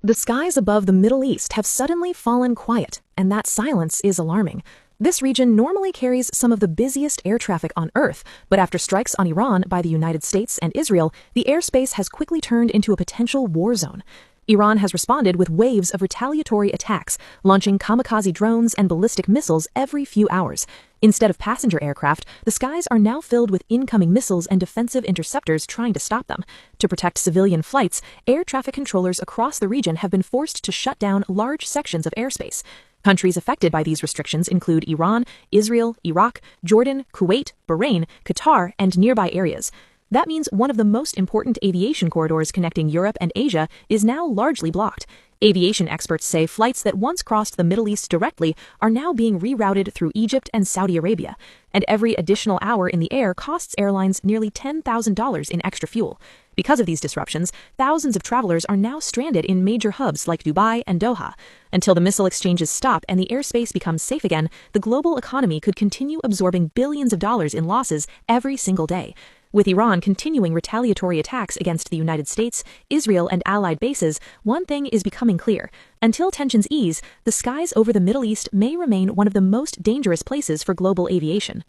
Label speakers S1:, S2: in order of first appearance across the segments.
S1: The skies above the Middle East have suddenly fallen quiet, and that silence is alarming. This region normally carries some of the busiest air traffic on Earth, but after strikes on Iran by the United States and Israel, the airspace has quickly turned into a potential war zone. Iran has responded with waves of retaliatory attacks, launching kamikaze drones and ballistic missiles every few hours. Instead of passenger aircraft, the skies are now filled with incoming missiles and defensive interceptors trying to stop them. To protect civilian flights, air traffic controllers across the region have been forced to shut down large sections of airspace. Countries affected by these restrictions include Iran, Israel, Iraq, Jordan, Kuwait, Bahrain, Qatar, and nearby areas. That means one of the most important aviation corridors connecting Europe and Asia is now largely blocked. Aviation experts say flights that once crossed the Middle East directly are now being rerouted through Egypt and Saudi Arabia, and every additional hour in the air costs airlines nearly $10,000 in extra fuel. Because of these disruptions, thousands of travelers are now stranded in major hubs like Dubai and Doha. Until the missile exchanges stop and the airspace becomes safe again, the global economy could continue absorbing billions of dollars in losses every single day. With Iran continuing retaliatory attacks against the United States, Israel, and allied bases, one thing is becoming clear. Until tensions ease, the skies over the Middle East may remain one of the most dangerous places for global aviation.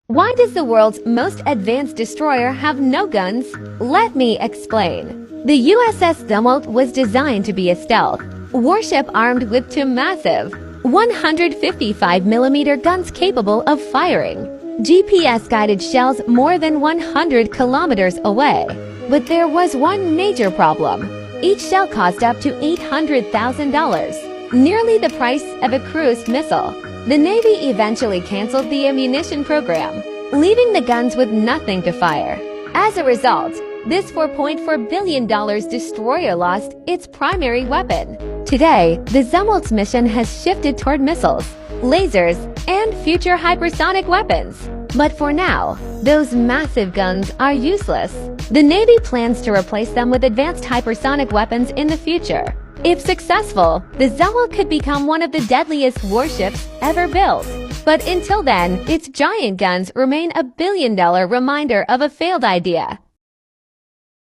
S2: Why does the world's most advanced destroyer have no guns? Let me explain. The USS Dumont was designed to be a stealth warship armed with two massive 155mm guns capable of firing GPS-guided shells more than 100 kilometers away. But there was one major problem. Each shell cost up to $800,000, nearly the price of a cruise missile. The Navy eventually canceled the ammunition program, leaving the guns with nothing to fire. As a result, this $4.4 billion destroyer lost its primary weapon. Today, the Zumwalt's mission has shifted toward missiles, lasers, and future hypersonic weapons. But for now, those massive guns are useless. The Navy plans to replace them with advanced hypersonic weapons in the future. If successful, the Zumwalt could become one of the deadliest warships ever built. But until then, its giant guns remain a billion-dollar reminder of a failed idea.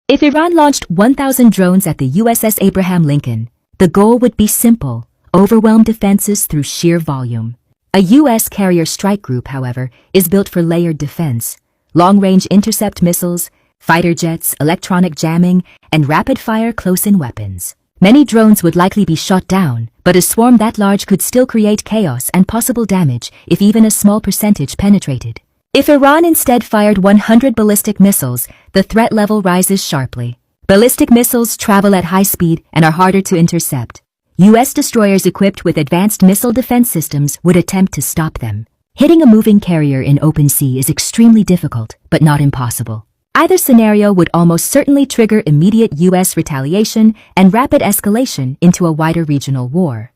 S3: If Iran launched 1,000 drones at the USS Abraham Lincoln, the goal would be simple: overwhelm defenses through sheer volume. A U.S. carrier strike group, however, is built for layered defense: long-range intercept missiles, fighter jets, electronic jamming, and rapid-fire close-in weapons. Many drones would likely be shot down, but a swarm that large could still create chaos and possible damage if even a small percentage penetrated. If Iran instead fired 100 ballistic missiles, the threat level rises sharply. Ballistic missiles travel at high speed and are harder to intercept. U.S. destroyers equipped with advanced missile defense systems would attempt to stop them. Hitting a moving carrier in open sea is extremely difficult, but not impossible. Either scenario would almost certainly trigger immediate U.S. retaliation and rapid escalation into a wider regional war.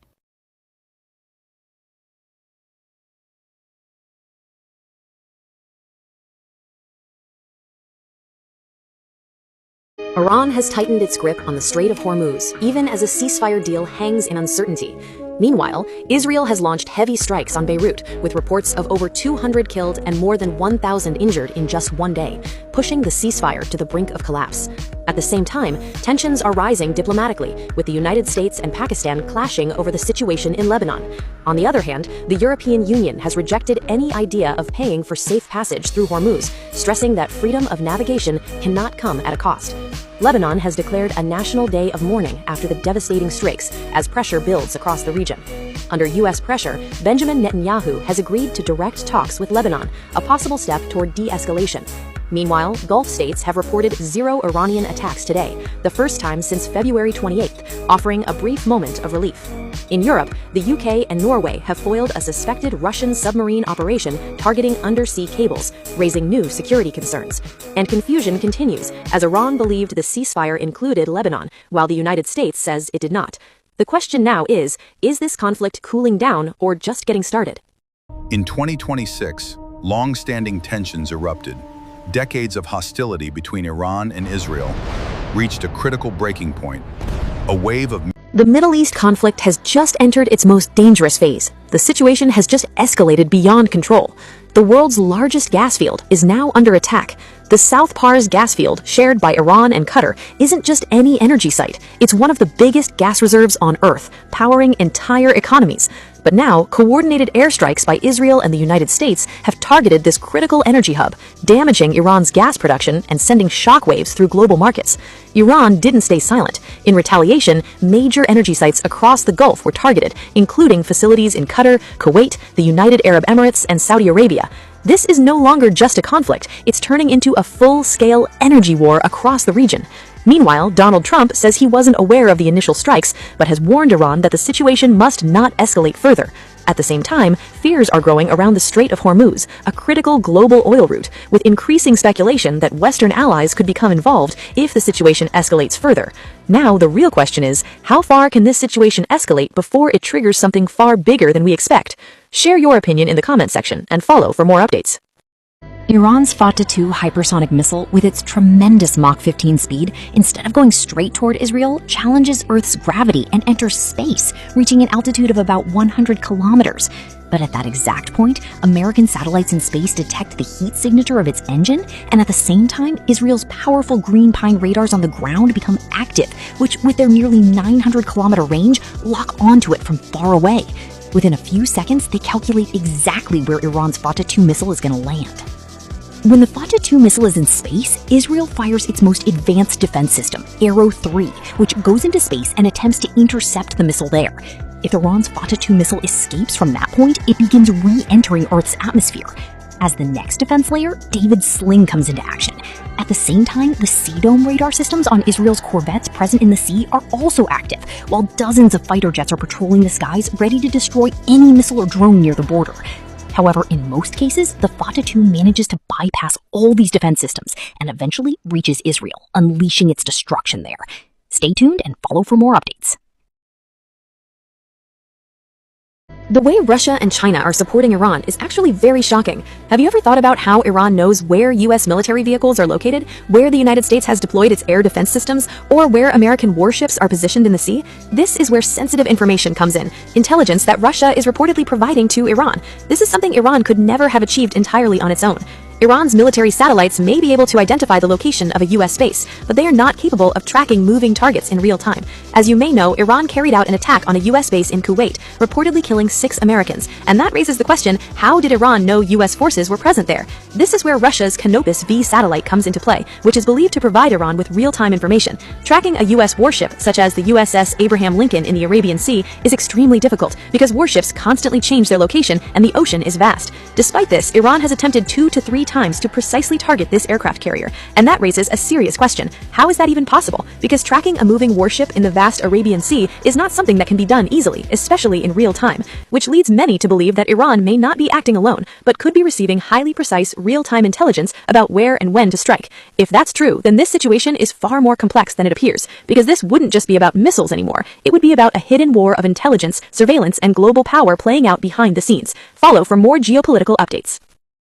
S1: Iran has tightened its grip on the Strait of Hormuz, even as a ceasefire deal hangs in uncertainty. Meanwhile, Israel has launched heavy strikes on Beirut, with reports of over 200 killed and more than 1,000 injured in just one day, pushing the ceasefire to the brink of collapse. At the same time, tensions are rising diplomatically, with the United States and Pakistan clashing over the situation in Lebanon. On the other hand, the European Union has rejected any idea of paying for safe passage through Hormuz, stressing that freedom of navigation cannot come at a cost. Lebanon has declared a national day of mourning after the devastating strikes as pressure builds across the region. Under U.S. pressure, Benjamin Netanyahu has agreed to direct talks with Lebanon, a possible step toward de-escalation. Meanwhile, Gulf states have reported 0 Iranian attacks today, the first time since February 28th, offering a brief moment of relief. In Europe, the UK and Norway have foiled a suspected Russian submarine operation targeting undersea cables, raising new security concerns. And confusion continues, as Iran believed the ceasefire included Lebanon, while the United States says it did not. The question now is this conflict cooling down or just getting started?
S4: In 2026, long-standing tensions erupted. Decades of hostility between Iran and Israel reached a critical breaking point. A wave of
S1: The Middle East conflict has just entered its most dangerous phase. the situation has just escalated beyond control. The world's largest gas field is now under attack. The South Pars gas field, shared by Iran and Qatar, isn't just any energy site. It's one of the biggest gas reserves on Earth, powering entire economies. But now, coordinated airstrikes by Israel and the United States have targeted this critical energy hub, damaging Iran's gas production and sending shockwaves through global markets. Iran didn't stay silent. In retaliation, major energy sites across the Gulf were targeted, including facilities in Qatar, Kuwait, the United Arab Emirates, and Saudi Arabia. This is no longer just a conflict, it's turning into a full-scale energy war across the region. Meanwhile, Donald Trump says he wasn't aware of the initial strikes, but has warned Iran that the situation must not escalate further. At the same time, fears are growing around the Strait of Hormuz, a critical global oil route, with increasing speculation that Western allies could become involved if the situation escalates further. Now, the real question is, how far can this situation escalate before it triggers something far bigger than we expect? Share your opinion in the comment section and follow for more updates.
S5: Iran's Fateh-2 hypersonic missile, with its tremendous Mach 15 speed, instead of going straight toward Israel, challenges Earth's gravity and enters space, reaching an altitude of about 100 kilometers. But at that exact point, American satellites in space detect the heat signature of its engine, and at the same time, Israel's powerful green pine radars on the ground become active, which, with their nearly 900-kilometer range, lock onto it from far away. Within a few seconds, they calculate exactly where Iran's Fateh-2 missile is going to land. When the Fateh-2 missile is in space, Israel fires its most advanced defense system, Arrow 3, which goes into space and attempts to intercept the missile there. If Iran's Fateh-2 missile escapes from that point, it begins re-entering Earth's atmosphere. As the next defense layer, David's sling comes into action. At the same time, the Sea Dome radar systems on Israel's corvettes present in the sea are also active, while dozens of fighter jets are patrolling the skies ready to destroy any missile or drone near the border. However, in most cases, the Fateh-2 manages to bypass all these defense systems and eventually reaches Israel, unleashing its destruction there. Stay tuned and follow for more updates.
S1: The way Russia and China are supporting Iran is actually very shocking. Have you ever thought about how Iran knows where U.S. military vehicles are located, where the United States has deployed its air defense systems, or where American warships are positioned in the sea? This is where sensitive information comes in, intelligence that Russia is reportedly providing to Iran. This is something Iran could never have achieved entirely on its own. Iran's military satellites may be able to identify the location of a U.S. base, but they are not capable of tracking moving targets in real time. As you may know, Iran carried out an attack on a U.S. base in Kuwait, reportedly killing 6 Americans. And that raises the question, how did Iran know U.S. forces were present there? This is where Russia's Canopus V satellite comes into play, which is believed to provide Iran with real-time information. Tracking a U.S. warship, such as the USS Abraham Lincoln in the Arabian Sea, is extremely difficult because warships constantly change their location and the ocean is vast. Despite this, Iran has attempted 2 to 3 times to precisely target this aircraft carrier, and that raises a serious question. How is that even possible? Because tracking a moving warship in the vast Arabian Sea is not something that can be done easily, especially in real time, which leads many to believe that Iran may not be acting alone, but could be receiving highly precise real-time intelligence about where and when to strike. If that's true, then this situation is far more complex than it appears, because this wouldn't just be about missiles anymore. It would be about a hidden war of intelligence, surveillance, and global power playing out behind the scenes. Follow for more geopolitical updates.